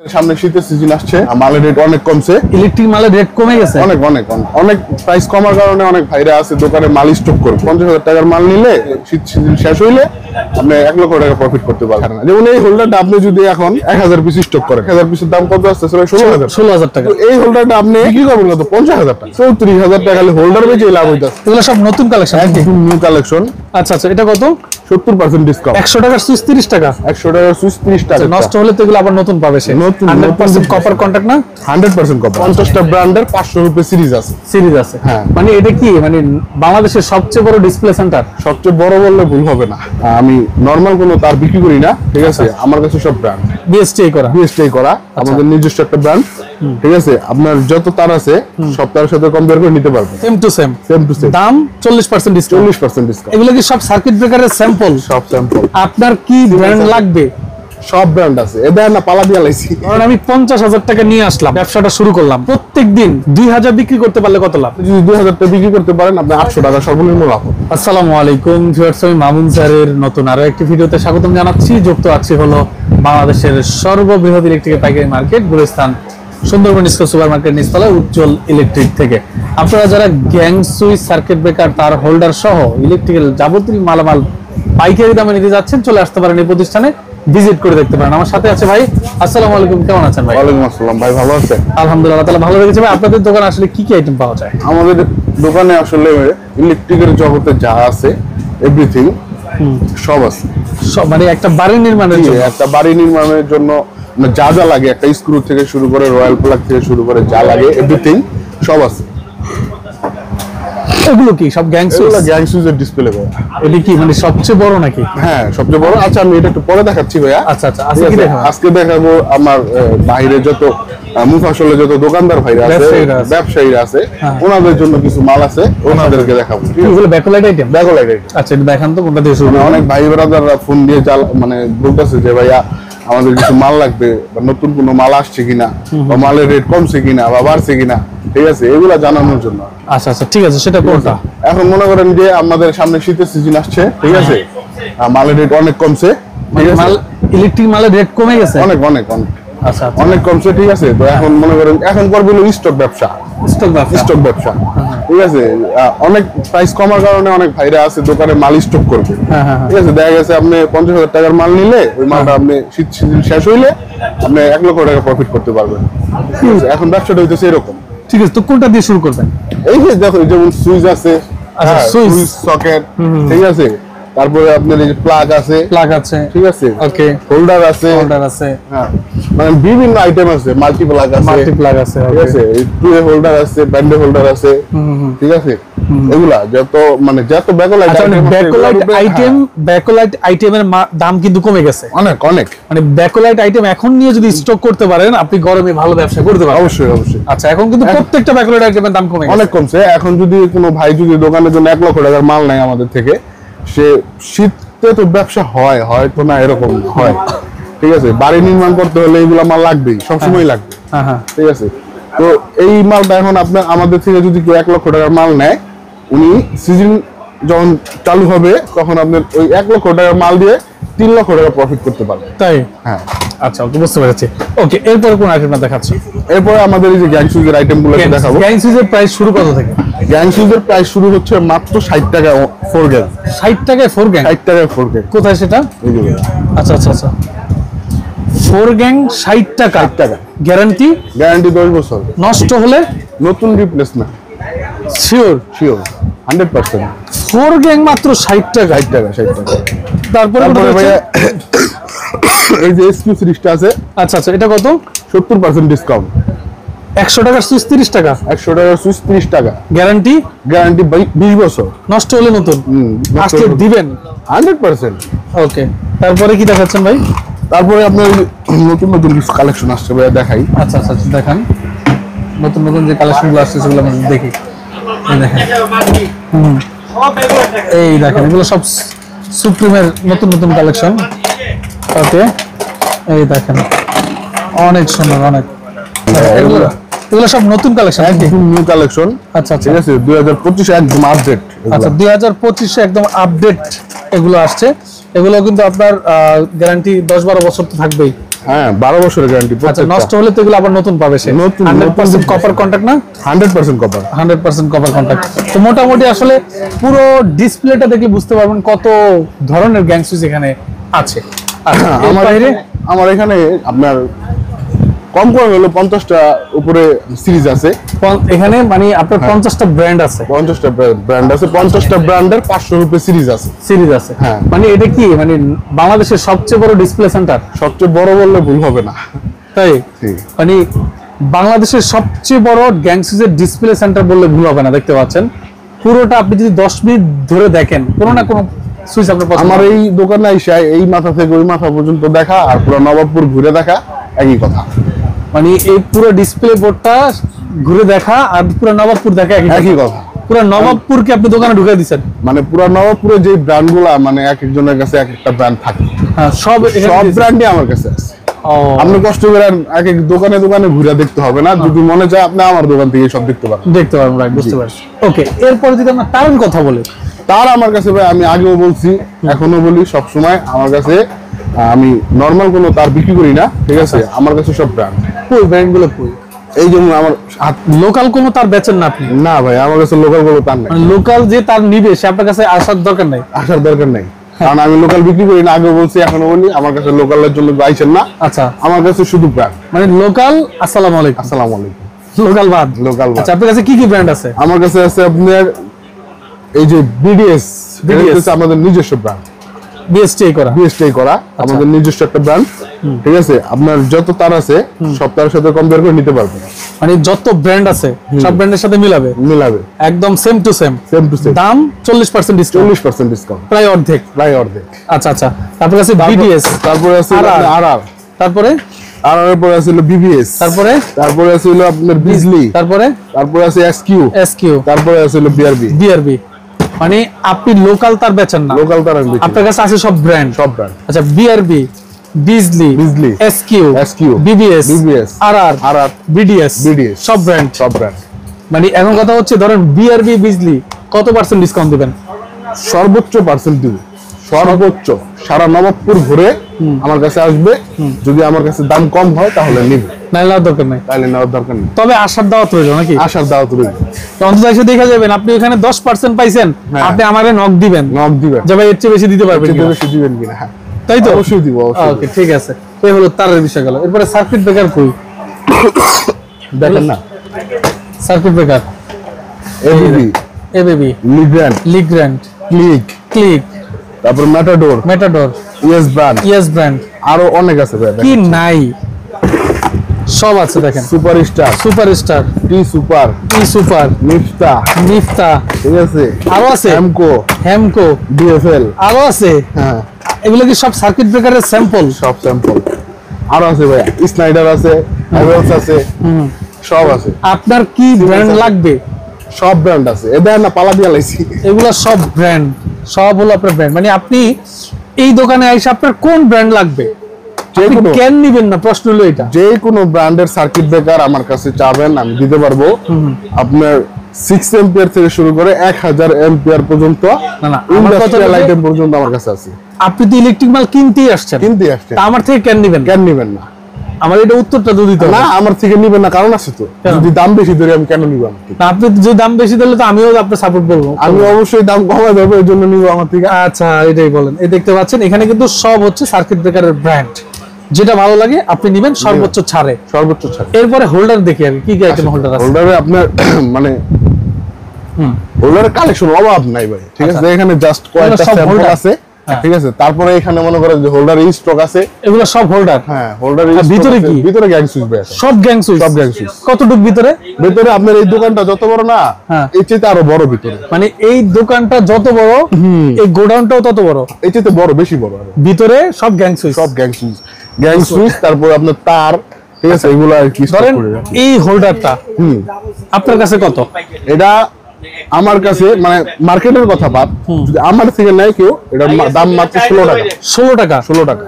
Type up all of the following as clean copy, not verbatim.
সামনে শীতের সিজন আসছে, মালের রেট অনেক কমছে। ইলেকট্রিক মালের রেট কমে গেছে অনেক অনেক অনেক প্রাইস কমার কারণে অনেক ভাইরা আছে দোকানে মাল স্টক করে 50,000 টাকার মাল নিলে শীত সিজন শেষ হইলে আপনি 1 লক্ষ টাকা প্রফিট করতে পারবেন। যেমন এই হোল্ডারটা আপনি যদি এখন 1000 পিস স্টক করেন, 1000 পিসের দাম কত আসছে? 16,000 টাকা। এই হোল্ডারটা আপনি বিক্রি করবেন কত? 50,000 টাকা। 34,000 টাকা হোল্ডার বেচে লাভ হইতাছে। এগুলো সব নতুন কালেকশন, একদম নিউ কালেকশন। আচ্ছা আচ্ছা, এটা কত? 70% ডিসকাউন্ট। 100 টাকার সুইচ 30 টাকা। 100 টাকার সুইচ 30 টাকা। নষ্ট হলে তো এগুলো আবার নতুন পাবে সে। 100% কপার কন্টাক্ট না? 100% কপার। 50টা ব্র্যান্ডের 500 রুপিয়া সিরিজ আছে। সিরিজ আছে, হ্যাঁ। মানে এটা কি মানে বাংলাদেশের সবচেয়ে বড় ডিসপ্লে সেন্টার? সবচেয়ে বড় বললে ভুল হবে না। আমি নরমাল কোনো তার বিক্রি করি না, ঠিক আছে? আমার কাছে সব ব্র্যান্ড বিএসটিআই করা। বিএসটিআই করা আমাদের নিজস্ব একটা ব্র্যান্ড, ঠিক আছে? আপনার যত তার আছে সব তার সাথে কম্পেয়ার করে নিতে পারবেন। Same to same. দাম 40% ডিসকাউন্ট। 40% ডিসকাউন্ট। এগুলো কি সব সার্কিট ব্রেকারের স্যাম্পল? সব স্যাম্পল। আপনার কি ব্র্যান্ড লাগবে? সব ব্র্যান্ড আছে। এদের না পালা দিয়ে লাইছি। কারণ আমি 50,000 টাকা নিয়ে আসলাম, ব্যবসাটা শুরু করলাম। প্রত্যেকদিন 2000 বিক্রি করতে পারলে কত লাভ? যদি 2000 টাকা বিক্রি করতে পারেন আপনি 800 টাকা সর্বনিম্ন লাভ। আসসালামু আলাইকুম ভিউয়ার্স, আমি মামুন স্যারের নতুন আরো একটি ভিডিওতে স্বাগতম জানাচ্ছি। যুক্ত আছি হলো বাংলাদেশের সর্ববৃহৎ ইলেকট্রিক পাইকারি market Gulistan Sundarban square super market নিচতলা উজ্জ্বল ইলেকট্রিক থেকে। আপনারা যারা গ্যাং সুইচ, সার্কিট ব্রেকার, তার হোল্ডার সহ ইলেকট্রিক্যাল যাবতীয় মালামাল পাইকারি দামে নিতে যাচ্ছেন, চলে আসতে পারেন এই প্রতিষ্ঠানে, ভিজিট করে দেখতে পারেন। আমার সাথে আছে ভাই। আসসালামু আলাইকুম, কেমন আছেন ভাই? ওয়ালাইকুম আসসালাম ভাই, ভালো আছেন? আলহামদুলিল্লাহ, আল্লাহ তাআলা ভালো রেখেছে। ভাই আপনাদের দোকানে আসলে কি কি আইটেম পাওয়া যায়? আমাদের দোকানে আসলে ইলেকট্রিকের জগতে যা আছে এভরিথিং সব আছে। সব মানে একটা বাড়ি নির্মাণের জন্য, একটা বাড়ি নির্মাণের জন্য যা যা লাগে, একটা স্ক্রু থেকে শুরু করে রয়্যাল প্লাগ থেকে শুরু করে যা লাগে এভরিথিং সব আছে। এগুলো কি সব গ্যাং সুইচ? এগুলো গ্যাং সুইচের ডিসপ্লে ভাই। এটা কি মানে সবচেয়ে বড় নাকি? হ্যাঁ, সবচেয়ে বড়। আচ্ছা, আমি এটা একটু পরে দেখাচ্ছি ভাইয়া। আচ্ছা আচ্ছা, আজকে দেখাবো আমার বাইরে যত মুফাসলে যত দোকানদার ভাইরা আছে, ব্যবসায়ীরা আছে, ওনাদের জন্য কিছু মাল আছে, ওনাদেরকে দেখাবো। এগুলো ব্যাকলাইট আইটেম? Backlight item. আচ্ছা, এটা দেখান তো কোনটা দিয়ে শুরু। অনেক ভাই ব্রাদাররা ফোন দিয়ে মানে বলতেছে যে ভাইয়া আমাদের কিছু মাল লাগবে, বা নতুন কোনো মাল আসছে কিনা, বা মালের রেট কমছে কিনা বা বাড়ছে কিনা, ঠিক আছে? এগুলা জানানোর জন্য। আচ্ছা আচ্ছা, ঠিক আছে। সেটা কোনটা? এখন মনে করেন যে আমাদের সামনে শীতের সিজন আসছে, ঠিক আছে? মালের রেট অনেক কমছে, ঠিক আছে? মাল ইলেকট্রিক মালের রেট কমে গেছে অনেক অনেক অনেক। আচ্ছা, অনেক কমছে, ঠিক আছে? তো এখন মনে করেন এখন করবে স্টক ব্যবসা, স্টক ব্যবসা, ঠিক আছে? অনেক প্রাইস কমার কারণে অনেক ভাইরা আছে দোকানে মাল স্টক করবে, ঠিক আছে? দেখা গেছে আপনি 50,000 টাকার মাল নিলে ওই মালটা আপনি শীত সিজন শেষ হইলে আপনি 1 লক্ষ টাকা প্রফিট করতে পারবেন। ঠিক আছে? এখন ব্যবসাটা হইতেছে এরকম। ঠিক আছে, তো কোনটা দিয়ে শুরু করবেন? এই যে দেখো, যেমন সুইচ আছে, সুইচ সকেট, ঠিক আছে? তারপরে আপনার এই যে প্লাগ আছে, ঠিক আছে? ওকে, হোল্ডার আছে, হ্যাঁ, মানে বিভিন্ন আইটেম আছে, মাল্টি প্লাগ আছে, ঠিক আছে? টু এ হোল্ডার আছে, ব্যান্ডে হোল্ডার আছে, ঠিক আছে? এগুলা যত মানে যত ব্যাকলাইট আইটেমের দাম কিন্তু কমে গেছে অনেক অনেক। মানে ব্যাকলাইট আইটেম এখন নিয়ে যদি স্টক করতে পারেন আপনি গরমে ভালো ব্যবসা করতে পারবেন। অবশ্যই অবশ্যই। আচ্ছা, এখন কিন্তু প্রত্যেকটা ব্যাকলাইট আইটেমের দাম কমে গেছে, অনেক কমছে। এখন যদি কোনো ভাই যদি দোকানের জন্য 1 লক্ষ টাকার মাল নেয় আমাদের থেকে, সে শীতে তো ব্যবসা হয় হয়তো না, এরকম হয়, ঠিক আছে? বাড়ি নির্মাণ করতে হলে এইগুলা মাল লাগবেই, সবসময় লাগবে, ঠিক আছে? তো এই মালটা এখন আপনার আমাদের থেকে যদি কেউ 1 লক্ষ টাকার মাল নেয়, উনি সিজন যখন চালু হবে তখন আপনার ওই 1 লক্ষ টাকার মাল দিয়ে 3 লক্ষ টাকা প্রফিট করতে পারবে। তাই? হ্যাঁ। আচ্ছা, ওকে, বুঝতে পেরেছি। ওকে, এরপরে কোন আইটেমটা দেখাচ্ছি? এরপরে আমাদের এই যে গ্যাং সুইচের আইটেমগুলো দেখাবো। গ্যাং সুইচের প্রাইস শুরু কত থেকে? গ্যাং সুইচের প্রাইস শুরু হচ্ছে মাত্র 60 টাকা 4 গ্যাং। 60 টাকায় 4 গ্যাং? 60 টাকায় 4 গ্যাং। কোথায় সেটা? এই যে। আচ্ছা আচ্ছা আচ্ছা, 4 গ্যাং 60 টাকা। গ্যারান্টি? গ্যারান্টি 10 বছর। নষ্ট হলে নতুন রিপ্লেসমেন্ট। শিওর? শিওর 100%। 4 গ্যাং মাত্র 60 টাকা? 60 টাকা। তারপরে ভাইয়া এই যে এসকিউ সিরিজটা আছে। আচ্ছা আচ্ছা, এটা কত? 70% ডিসকাউন্ট। 100 টাকার সুইচ 30 টাকা? 100 টাকার সুইচ 30 টাকা। গ্যারান্টি? গ্যারান্টি 20 বছর। নষ্ট হলে নতুন আসলে দিবেন 100%। ওকে, তারপরে কি দেখাচ্ছেন ভাই? তারপরে আপনার নতুন নতুন কিছু কালেকশন আসছে ভাইয়া, দেখাই। আচ্ছা আচ্ছা, দেখান। নতুন নতুন যে কালেকশনগুলো আসছে সেগুলো আমরা দেখি। এই দেখেন, এই দেখেন, এগুলো সব সুপ্রিমের নতুন নতুন কালেকশন। ওকে, এই দেখেন, অনেক সুন্দর, অনেক। এগুলো সব নতুন কালেকশন, একদম নিউ কালেকশন। আচ্ছা আচ্ছা, ঠিক আছে? 2025 একদম আপডেট। আচ্ছা, 2025 একদম আপডেট এগুলো আসছে। এগুলো কিন্তু আপনার গ্যারান্টি 10-12 বছর তো থাকবেই। হ্যাঁ 12 বছরের গ্যারান্টি। আচ্ছা, নষ্ট হলে তো এগুলো আবার নতুন পাবে সে। নতুন 100% কপার কন্টাক্ট না? 100% কপার। 100% copper contact. তো মোটামুটি আসলে পুরো ডিসপ্লেটা দেখলে বুঝতে পারবেন কত ধরনের গ্যাং সুইচ এখানে আছে। আচ্ছা, আমার এখানে আপনার কম করে হলো 50টা উপরে সিরিজ আছে এখানে, মানে আপনার 50টা ব্র্যান্ড আছে। 50টা ব্র্যান্ড আছে, 50টা ব্র্যান্ডের 500 রুপি সিরিজ আছে। সিরিজ আছে, হ্যাঁ। মানে এটা কি মানে বাংলাদেশের সবচেয়ে বড় ডিসপ্লে সেন্টার? সবচেয়ে বড় বললে ভুল হবে না। তাই ঠিক। মানে বাংলাদেশের সবচেয়ে বড় গ্যাং সুইচের ডিসপ্লে সেন্টার বললে ভুল হবে না। দেখতে পাচ্ছেন পুরোটা, আপনি যদি 10 মিনিট ধরে দেখেন কোনো না কোনো সুইচ আপনার পছন্দ আমার হবে। এই দোকানে এসে এই মাথা থেকে ওই মাথা পর্যন্ত দেখা আর পুরো নবাবপুর ঘুরে দেখা একই কথা। মানে এই পুরো ডিসপ্লে বোর্ডটা ঘুরে দেখা আর পুরো নবাবপুর দেখা একই কথা। পুরো নবাবপুরকে আপনি দোকানে ঢুকে দিচ্ছেন। মানে পুরো নবাবপুরে যে ব্র্যান্ডগুলা মানে এক একজনের কাছে এক একটা ব্র্যান্ড থাকে, হ্যাঁ, সব ব্র্যান্ডই আমার কাছে আছে। ও, আপনি কষ্ট করে এক এক দোকানে দোকানে ঘুরে দেখতে হবে না, যদি মনে চায় আপনি আমার দোকান থেকে সব দেখতে পারেন। দেখতে পারবেন, রাইট, বুঝতে পারছি। ওকে, এরপরে যদি আমরা তারের কথা বলি, তার আমার কাছে ভাই আমি আগেও বলছি এখনো বলি সব সময় আমার কাছে আমি নরমাল কোনো তার বিক্রি করি না, ঠিক আছে? আমার কাছে সব ব্র্যান্ড। কই ব্র্যান্ডগুলো কই? এই যেমন আমার লোকাল কোনো তার বেচেন না আপনি? না ভাই, আমার কাছে লোকাল কোনো তার নাই। মানে লোকাল যে তার নিবে সে আপনার কাছে আসার দরকার নাই? আসার দরকার নাই, কারণ আমি লোকাল বিক্রি করি না। আগেও বলছি এখনো বলি আমার কাছে লোকালের জন্য আইছেন না। আচ্ছা, আমার কাছে শুধু ব্র্যান্ড। মানে লোকাল। আসসালামু আলাইকুম। আসসালামু আলাইকুম। লোকাল বাদ? লোকাল আচ্ছা, আপনার কাছে কি কি ব্র্যান্ড আছে? আমার কাছে আছে আপনার এই যে বিডিএস, আমাদের নিজস্ব ব্র্যান্ড, বিএসটি করা। বিএসটি করা আমাদের নিজস্ব একটা ব্র্যান্ড, ঠিক আছে? আপনার যত তার আছে সব তারের সাথে কম্পেয়ার করে নিতে পারবেন। মানে যত ব্র্যান্ড আছে সব ব্র্যান্ডের সাথে মিলাবে? মিলাবে, একদম same to same. Same to same. দাম 40% ডিসকাউন্ট? 40% ডিসকাউন্ট, প্রায় অর্ধেক। প্রায় অর্ধেক। আচ্ছা আচ্ছা, তারপর আছে বিডিএস, তারপরে আছে আরআর, তারপরে আরআর পরে আছে বিবিএস, তারপরে আছে আপনার বিজলি, তারপরে আছে এসকিউ, তারপরে আছে বিআরবি। মানে আপনি লোকাল তার বেচেন না? লোকাল তার আমি আপনার কাছে আছে সব ব্র্যান্ড? সব ব্র্যান্ড। আচ্ছা, বিআরবি, বিজলি, এসকিউ, বিবিএস, আরআর, বিডিএস, সব ব্র্যান্ড। সব ব্র্যান্ড। মানে এখন কথা হচ্ছে, ধরেন বিআরবি, বিজলি কত পার্সেন্ট ডিসকাউন্ট দিবেন? সর্বোচ্চ পার্সেন্ট দিব, সর্বোচ্চ। সারা নবাবপুর ঘুরে আমার কাছে আসবে, যদি আমার কাছে দাম কম হয় তাহলে নিবে, নাইলে নেওয়ার দরকার নাই। তাহলে নেওয়ার দরকার নেই। তবে আসার দাওয়াত রইল নাকি? আসার দাওয়াত রইল। অন্তত এসে দেখা যাবেন, আপনি ওখানে 10% পাইছেন, আপনি আমারে নক দিবেন, যে ভাই এর চেয়ে বেশি দিতে পারবেন কিনা? বেশি দিবেন কিনা? হ্যাঁ, তাই তো? অবশ্যই দিব, অবশ্যই। ওকে, ঠিক আছে। এই হলো তারের বিষয় গেল। এরপরে সার্কিট ব্রেকার কই? দেখেন না, সার্কিট ব্রেকার এবিবি, লিগ্র্যান্ড, ক্লিক, তারপর ম্যাটাডোর, ইয়েস ব্র্যান্ড, আরো অনেক আছে ভাই। কি নাই, সব আছে দেখেন। সুপারস্টার, টি সুপার, নিফতা, ঠিক আছে, আরো আছে হেমকো, ডিএফএল, আরো আছে। হ্যাঁ, এগুলো কি সব সার্কিট ব্রেকারের স্যাম্পল? সব স্যাম্পল। আরো আছে ভাই, স্নাইডার আছে, হ্যাভেলস আছে, সব আছে। আপনার কি ব্র্যান্ড লাগবে? সব ব্র্যান্ড আছে। এদের না পালা দিয়া লাইছি, এগুলো সব ব্র্যান্ড, সব হলো আপনার ব্র্যান্ড। মানে আপনি এই দোকানে আইসা আপনার কোন ব্র্যান্ড লাগবে, আপনি কেন নিবেন না, প্রশ্ন হলো এটা। যে কোনো ব্র্যান্ডের সার্কিট ব্রেকার আমার কাছে চাবেন, আমি দিতে পারবো। আপনার 6 এম্পিয়ার থেকে শুরু করে 1000 এম্পিয়ার পর্যন্ত, না ইন্ডাস্ট্রিয়াল আইটেম পর্যন্ত আমার কাছে আছে। আপনি তো ইলেকট্রিক মাল কিনতেই আসছেন, তা আমার থেকে কেন নিবেন না? আমার এটা উত্তরটা তো দিতে হবে। না, আমার থেকে নিবেন না, কারণ আছে তো। যদি দাম বেশি ধরে আমি কেন নিব? আপনি যদি দাম বেশি দিলে তো আমিও আপনার সাপোর্ট করবো। আমি অবশ্যই দাম কমাই দেবো, এর জন্য নিব আমার থেকে। আচ্ছা, এটাই বলেন। এই দেখতে পাচ্ছেন এখানে কিন্তু সব হচ্ছে সার্কিট ব্রেকারের ব্র্যান্ড, যেটা ভালো লাগে আপনি নিবেন সর্বোচ্চ ছাড়ে। এরপরে হোল্ডার দেখি আমি কি কি আইটেম হোল্ডার আছে। হোল্ডারে আপনার মানে হোল্ডারের কালেকশন অভাব নাই ভাই, ঠিক আছে? এখানে জাস্ট কয়েকটা স্যাম্পল আছে, ঠিক আছে? তারপরে এখানে মনে করেন যে হোল্ডার এই স্টক আছে, এগুলো সব হোল্ডার। হ্যাঁ, হোল্ডার ভিতরে কি? ভিতরে গ্যাং সুইচ ভাই, সব গ্যাং সুইচ। কতটুক ভিতরে? ভিতরে আপনার এই দোকানটা যত বড় না, এর চেয়ে আরো বড় ভিতরে। মানে এই দোকানটা যত বড়, এই গোডাউনটাও তত বড়, এর চেয়ে বড়, বেশি বড়। ভিতরে সব গ্যাং সুইচ, তারপর আপনার তার, ঠিক আছে? এগুলো আর কি ধরেন এই হোল্ডারটা আপনার কাছে কত? এটা আমার কাছে মানে মার্কেটের কথা বাদ, যদি আমার থেকে নেয় কেউ, এটার দাম মাত্র 16 টাকা। 16 টাকা।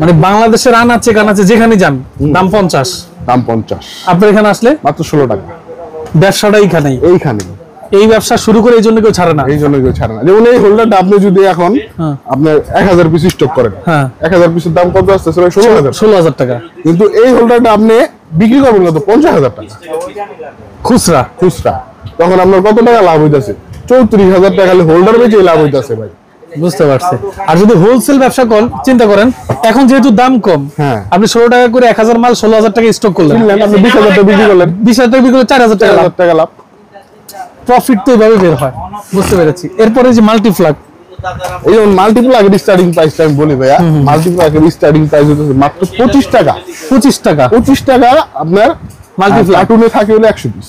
মানে বাংলাদেশের আনাচে কানাচে যেখানে যান দাম 50। দাম 50। আপনার এখানে আসলে মাত্র 16 টাকা। ব্যবসাটা এইখানে। এই ব্যবসা শুরু করে এই জন্য কেউ ছাড়ে না। এই জন্য কেউ ছাড়ে না। যেমন এই হোল্ডারটা আপনি যদি এখন আপনার 1000 পিস স্টক করেন, 1000 পিসের দাম কত আসছে? 16,000 টাকা। কিন্তু এই হোল্ডারটা আপনি বিক্রি করবেন কত? 50,000 টাকা খুচরা। তখন আপনার কত টাকা লাভ হইতাছে? 34,000 টাকা খালি হোল্ডার বেচে লাভ হইতাছে ভাই। বুঝতে পারছি। আর যদি হোলসেল ব্যবসা চিন্তা করেন, এখন যেহেতু দাম কম, আপনি 16 টাকা করে 1000 মাল 16,000 টাকা স্টক করলেন, আপনি 20,000 টাকা বিক্রি করলেন, 20,000 টাকা বিক্রি করলে 4,000 টাকা লাভ। প্রফিট তো এইভাবে বের হয়। বুঝতে পেরেছি। এরপরে যে মাল্টিপ্লাগ, এই যেমন মাল্টিপ্লাগের স্টার্টিং প্রাইসটা আমি বলি ভাইয়া, মাল্টিপ্লাগের স্টার্টিং প্রাইস হচ্ছে মাত্র 25 টাকা। 25 টাকা আপনার মাল্টিপ্লাগ কার্টুনে থাকে হলো 100 পিস,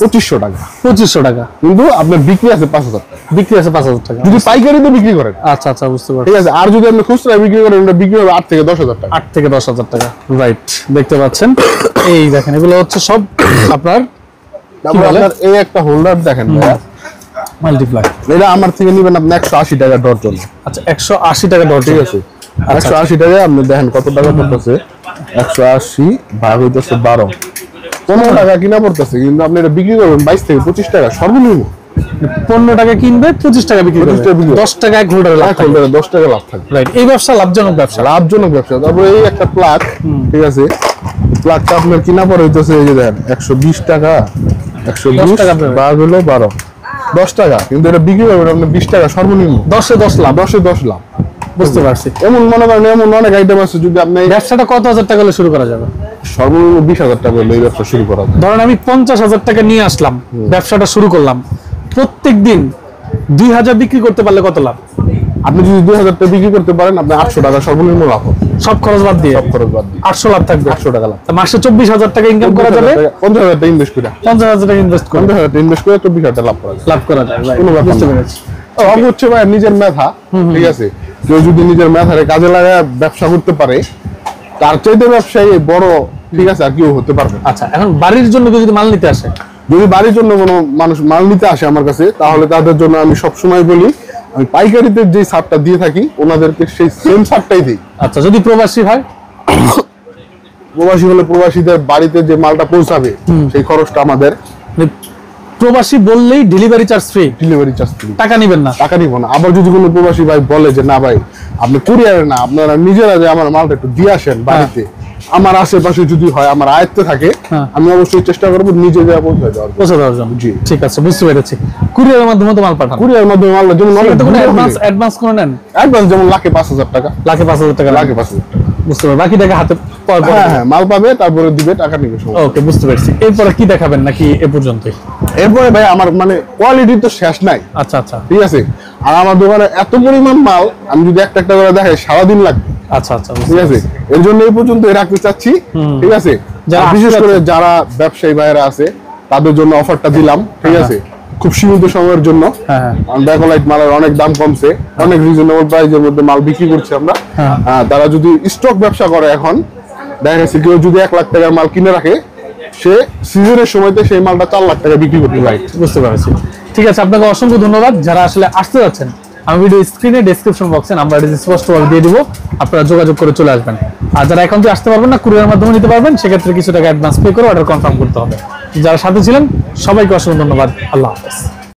2500 টাকা। 2500 টাকা কিন্তু আপনার বিক্রি আছে 5,000 টাকা। বিক্রি আছে 5,000 টাকা যদি পাইকারিতে বিক্রি করেন। আচ্ছা আচ্ছা, বুঝতে পারছি। ঠিক আছে। আর যদি আপনি খুচরা বিক্রি করেন, ওটা বিক্রি হবে 8 থেকে 10,000 টাকা। 8 থেকে 10,000 টাকা। রাইট, দেখতে পাচ্ছেন। এই দেখেন, এগুলো হচ্ছে সব আপনার। আপনার এই একটা হোল্ডার দেখেন ভাইয়া, মাল্টিপ্লাই। এটা আমার থেকে নেবেন আপনি 180 টাকা ডজন। আচ্ছা, 180 টাকা ডজন। ঠিক আছে। 180 টাকা আপনি দেখেন কত টাকা পড়তেছে। 180 ভাগ হইতেছে 12, 15 টাকা কিনা পড়তেছে। কিন্তু আপনি এটা বিক্রি করবেন 22 থেকে 25 টাকা সর্বনিম্ন। 15 টাকা কিনবে, 25 টাকা বিক্রি করবে, 10 টাকা এক হোল্ডারে লাভ থাকবে। 10 টাকা লাভ থাকবে। রাইট, এই ব্যবসা লাভজনক ব্যবসা। তারপরে এই একটা প্লাগ, ঠিক আছে, প্লাগটা আপনার কিনা পড়ে হইতেছে এই যে দেখেন 120 টাকা। 120 টাকা ভাগ হলো 12, 10 টাকা। কিন্তু এটা বিক্রি করবেন আপনি 20 টাকা সর্বনিম্ন। 10 লাভ। 10 লাভ। বুঝতে পারছি। এমন মনে করেন এমন অনেক আইটেম আছে। যদি আপনি ব্যবসাটা কত হাজার টাকা হলে শুরু করা যাবে? সর্বনিম্ন 20,000 টাকা হলে এই ব্যবসা শুরু করা যায়। ধরেন আমি 50,000 টাকা নিয়ে আসলাম, ব্যবসাটা শুরু করলাম, প্রত্যেক দিন 2,000 বিক্রি করতে পারলে কত লাভ? আপনি যদি 2,000 টাকা বিক্রি করতে পারেন, আপনি 800 টাকা সর্বনিম্ন লাভ হবে। সব খরচ বাদ দিয়ে 800 লাভ থাকবে। 800 টাকা লাভ। মাসে 24,000 টাকা ইনকাম করা যাবে। 50,000 টাকা ইনভেস্ট করে 50,000 টাকা ইনভেস্ট করে 50,000 টাকা ইনভেস্ট করে 24,000 টাকা লাভ করা যায়। কোনো ব্যাপার বুঝতে পেরেছি। হচ্ছে ভাই নিজের মেধা। ঠিক আছে। কেউ যদি নিজের মেধারে কাজে লাগায় ব্যবসা করতে পারে, তার চাইতে ব্যবসায়ী বড়, ঠিক আছে, আর কেউ হতে পারবে। আচ্ছা, এখন বাড়ির জন্য কেউ যদি মাল নিতে আসে, যদি বাড়ির জন্য কোনো মানুষ মাল নিতে আসে আমার কাছে, তাহলে তাদের জন্য আমি সবসময় বলি আমি পাইকারিতে যে ছাড়টা দিয়ে থাকি ওনাদেরকে সেই সেম ছাড়টাই দিই। আচ্ছা, যদি প্রবাসী হয়, প্রবাসী হলে প্রবাসীদের বাড়িতে যে মালটা পৌঁছাবে সেই খরচটা আমাদের। প্রবাসী বললেই delivery charge free. Delivery charge free. টাকা নেবেন না? টাকা নিব না। আবার যদি কোনো প্রবাসী ভাই বলে যে না ভাই আপনি কুরিয়ারে না, আপনারা নিজেরা যে আমার মালটা একটু দিয়ে আসেন বাড়িতে, আমার আশেপাশে যদি হয়, আমার আয়ত্তে থাকে, আমি অবশ্যই চেষ্টা করবো নিজে যা পৌঁছে দেওয়ার জন্য। জি, ঠিক আছে, বুঝতে পেরেছি। কুরিয়ারের মাধ্যমে তো মাল পাঠান? কুরিয়ারের মাধ্যমে মাল, যেমন অ্যাডভান্স করে নেন? অ্যাডভান্স যেমন লাখে 5,000 টাকা। লাখে 5,000 টাকা? লাখে 5,000 টাকা। বুঝতে পারছি। বাকি টাকা হাতে হ্যাঁ, মাল পাবে, তারপরে দিবে, টাকা নিবে। ওকে, বুঝতে পারছি। এরপরে কি দেখাবেন নাকি এ পর্যন্তই? এরপরে ভাই আমার মানে কোয়ালিটি তো শেষ নাই। আচ্ছা আচ্ছা, ঠিক আছে। আর আমার দোকানে এত পরিমাণ মাল, আমি যদি একটা একটা করে দেখাই সারাদিন লাগবে। আচ্ছা আচ্ছা, ঠিক আছে। এর জন্য এই পর্যন্ত রাখতে চাচ্ছি। ঠিক আছে। বিশেষ করে যারা ব্যবসায়ী ভাইরা আছে তাদের জন্য অফারটা দিলাম। ঠিক আছে। খুব সীমিত সময়ের জন্য। ব্যাকলাইট মালের অনেক দাম কমছে, অনেক রিজনেবল প্রাইসের মধ্যে মাল বিক্রি করছি আমরা। তারা যদি স্টক ব্যবসা করে, এখন দেখা গেছে কেউ যদি 1 লাখ টাকার মাল কিনে রাখে, সে সিজনের সময়তে সেই মালটা 4 লাখ টাকা বিক্রি করতে পারে। বুঝতে পারছি। ঠিক আছে, আপনাকে অসংখ্য ধন্যবাদ। যারা আসলে আসতে যাচ্ছেন, আমি ভিডিও স্ক্রিনে ডেসক্রিপশন বক্সে নাম্বার স্পষ্টভাবে দিয়ে দিব, আপনারা যোগাযোগ করে চলে আসবেন। আর যারা এখন আসতে পারবেন না, কুরিয়ারের মাধ্যমে নিতে পারবেন, সেক্ষেত্রে কিছু টাকা অ্যাডভান্স পে করে অর্ডার কনফার্ম করতে হবে। যারা সাথে ছিলেন সবাইকে অসংখ্য ধন্যবাদ। আল্লাহ হাফেজ।